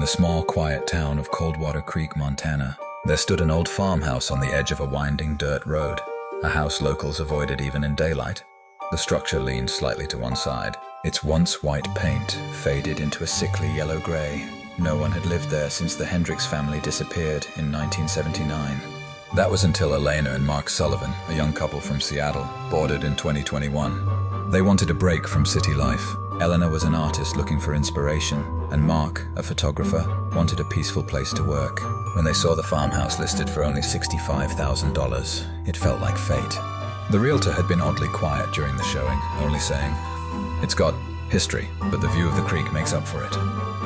the small, quiet town of Coldwater Creek, Montana, there stood an old farmhouse on the edge of a winding dirt road, a house locals avoided even in daylight. The structure leaned slightly to one side. Its once white paint faded into a sickly yellow-gray. No one had lived there since the Hendricks family disappeared in 1979. That was until Elena and Mark Sullivan, a young couple from Seattle, boarded in 2021. They wanted a break from city life. Elena was an artist looking for inspiration, and Mark, a photographer, wanted a peaceful place to work. When they saw the farmhouse listed for only $65,000, it felt like fate. The realtor had been oddly quiet during the showing, only saying, "It's got history, but the view of the creek makes up for it."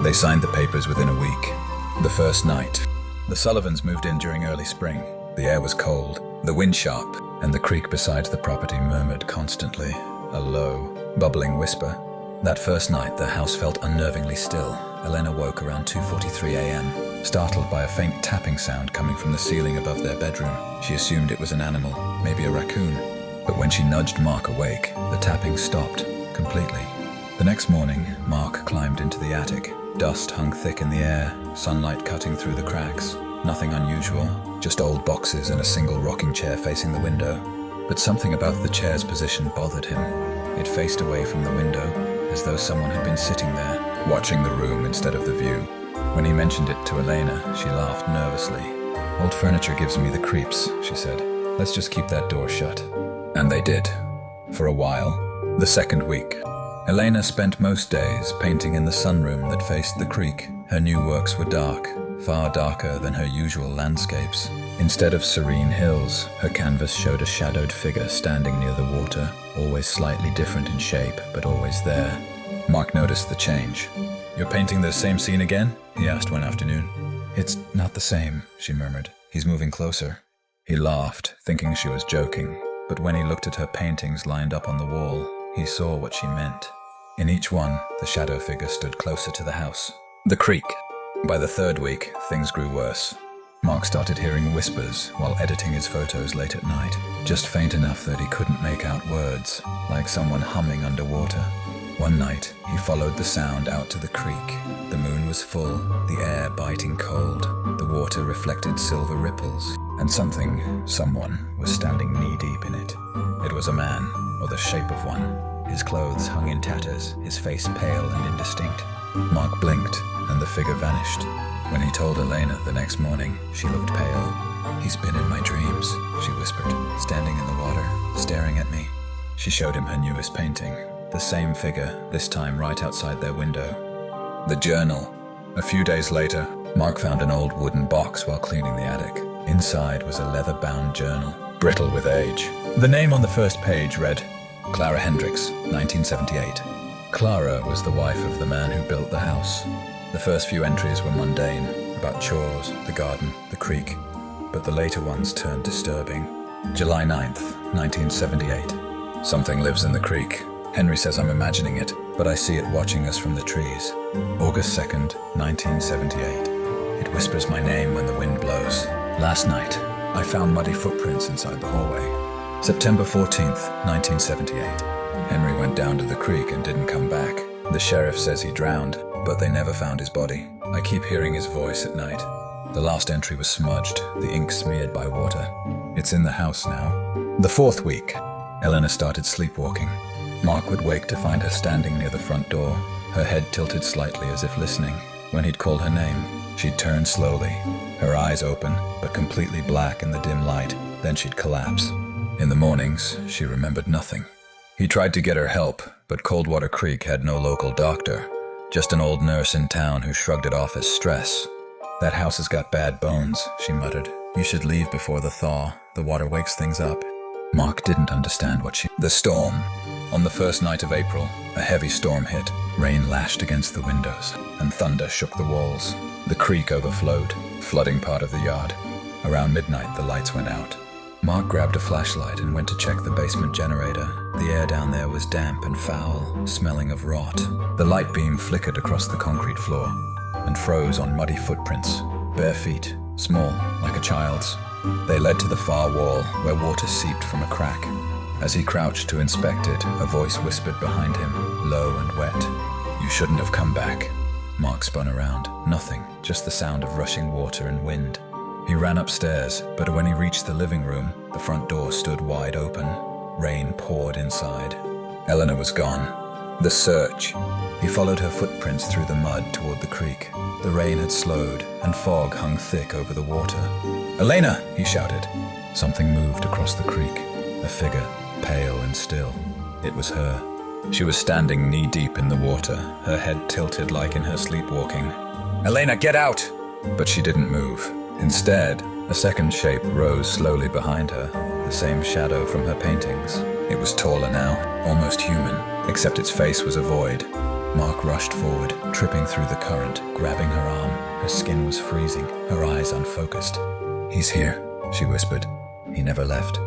They signed the papers within a week. The first night, the Sullivans moved in during early spring. The air was cold, the wind sharp, and the creek beside the property murmured constantly, a low, bubbling whisper. That first night, the house felt unnervingly still. Elena woke around 2:43 a.m., startled by a faint tapping sound coming from the ceiling above their bedroom. She assumed it was an animal, maybe a raccoon. But when she nudged Mark awake, the tapping stopped completely. The next morning, Mark climbed into the attic. Dust hung thick in the air, sunlight cutting through the cracks. Nothing unusual, just old boxes and a single rocking chair facing the window. But something about the chair's position bothered him. It faced away from the window, as though someone had been sitting there, watching the room instead of the view. When he mentioned it to Elena, she laughed nervously. "Old furniture gives me the creeps," she said. "Let's just keep that door shut." And they did. For a while. The second week, Elena spent most days painting in the sunroom that faced the creek. Her new works were dark, far darker than her usual landscapes. Instead of serene hills, her canvas showed a shadowed figure standing near the water, always slightly different in shape, but always there. Mark noticed the change. "You're painting the same scene again?" he asked one afternoon. "It's not the same," she murmured. "He's moving closer." He laughed, thinking she was joking, but when he looked at her paintings lined up on the wall, he saw what she meant. In each one, the shadow figure stood closer to the house. The creek. By the third week, things grew worse. Mark started hearing whispers while editing his photos late at night, just faint enough that he couldn't make out words, like someone humming underwater. One night, he followed the sound out to the creek. The moon was full, the air biting cold, the water reflected silver ripples, and someone was standing knee-deep in it. It was a man, or the shape of one. His clothes hung in tatters, his face pale and indistinct. Mark blinked, and the figure vanished. When he told Elena the next morning, she looked pale. "He's been in my dreams," she whispered, standing in the water, staring at me. She showed him her newest painting, the same figure, this time right outside their window. The journal. A few days later, Mark found an old wooden box while cleaning the attic. Inside was a leather-bound journal, brittle with age. The name on the first page read, "Clara Hendricks, 1978. Clara was the wife of the man who built the house. The first few entries were mundane, about chores, the garden, the creek, but the later ones turned disturbing. July 9th, 1978. Something lives in the creek. Henry says I'm imagining it, but I see it watching us from the trees. August 2nd, 1978. It whispers my name when the wind blows. Last night, I found muddy footprints inside the hallway. September 14th, 1978. Henry went down to the creek and didn't come back. The sheriff says he drowned, but they never found his body. I keep hearing his voice at night. The last entry was smudged, the ink smeared by water. It's in the house now. The fourth week, Elena started sleepwalking. Mark would wake to find her standing near the front door, her head tilted slightly as if listening. When he'd called her name, she'd turn slowly, her eyes open, but completely black in the dim light. Then she'd collapse. In the mornings, she remembered nothing. He tried to get her help, but Coldwater Creek had no local doctor, just an old nurse in town who shrugged it off as stress. "That house has got bad bones," she muttered. "You should leave before the thaw. The water wakes things up." Mark didn't understand The storm. On the first night of April, a heavy storm hit. Rain lashed against the windows, and thunder shook the walls. The creek overflowed, flooding part of the yard. Around midnight, the lights went out. Mark grabbed a flashlight and went to check the basement generator. The air down there was damp and foul, smelling of rot. The light beam flickered across the concrete floor and froze on muddy footprints, bare feet, small, like a child's. They led to the far wall, where water seeped from a crack. As he crouched to inspect it, a voice whispered behind him, low and wet, "You shouldn't have come back." Mark spun around. Nothing, just the sound of rushing water and wind. He ran upstairs, but when he reached the living room, the front door stood wide open. Rain poured inside. Eleanor was gone. The search. He followed her footprints through the mud toward the creek. The rain had slowed, and fog hung thick over the water. "Elena!" he shouted. Something moved across the creek. A figure, pale and still. It was her. She was standing knee-deep in the water, her head tilted like in her sleepwalking. "Elena, get out!" But she didn't move. Instead, a second shape rose slowly behind her, the same shadow from her paintings. It was taller now, almost human, except its face was a void. Mark rushed forward, tripping through the current, grabbing her arm. Her skin was freezing, her eyes unfocused. "He's here," she whispered. He never left.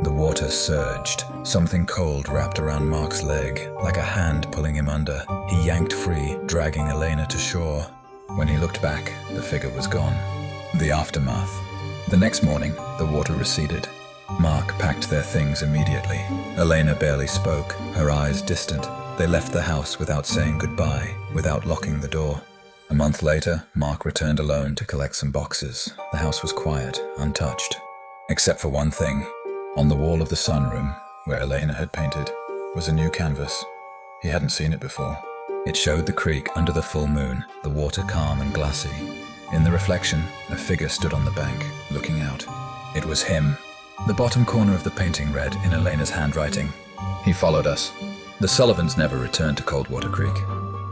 The water surged. Something cold wrapped around Mark's leg, like a hand pulling him under. He yanked free, dragging Elena to shore. When he looked back, the figure was gone. The aftermath. The next morning, the water receded. Mark packed their things immediately. Elena barely spoke, her eyes distant. They left the house without saying goodbye, without locking the door. A month later, Mark returned alone to collect some boxes. The house was quiet, untouched. Except for one thing. On the wall of the sunroom, where Elena had painted, was a new canvas. He hadn't seen it before. It showed the creek under the full moon, the water calm and glassy. In the reflection, a figure stood on the bank, looking out. It was him. The bottom corner of the painting read in Elena's handwriting. He followed us. The Sullivans never returned to Coldwater Creek.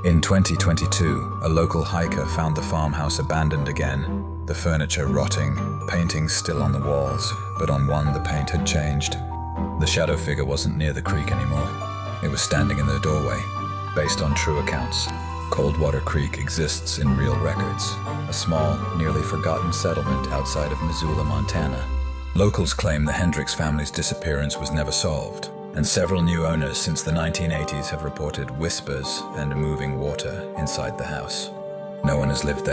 In 2022, a local hiker found the farmhouse abandoned again, the furniture rotting, paintings still on the walls, but on one the paint had changed. The shadow figure wasn't near the creek anymore. It was standing in the doorway. Based on true accounts, Coldwater Creek exists in real records, a small, nearly forgotten settlement outside of Missoula, Montana. Locals claim the Hendricks family's disappearance was never solved, and several new owners since the 1980s have reported whispers and moving water inside the house. No one has lived there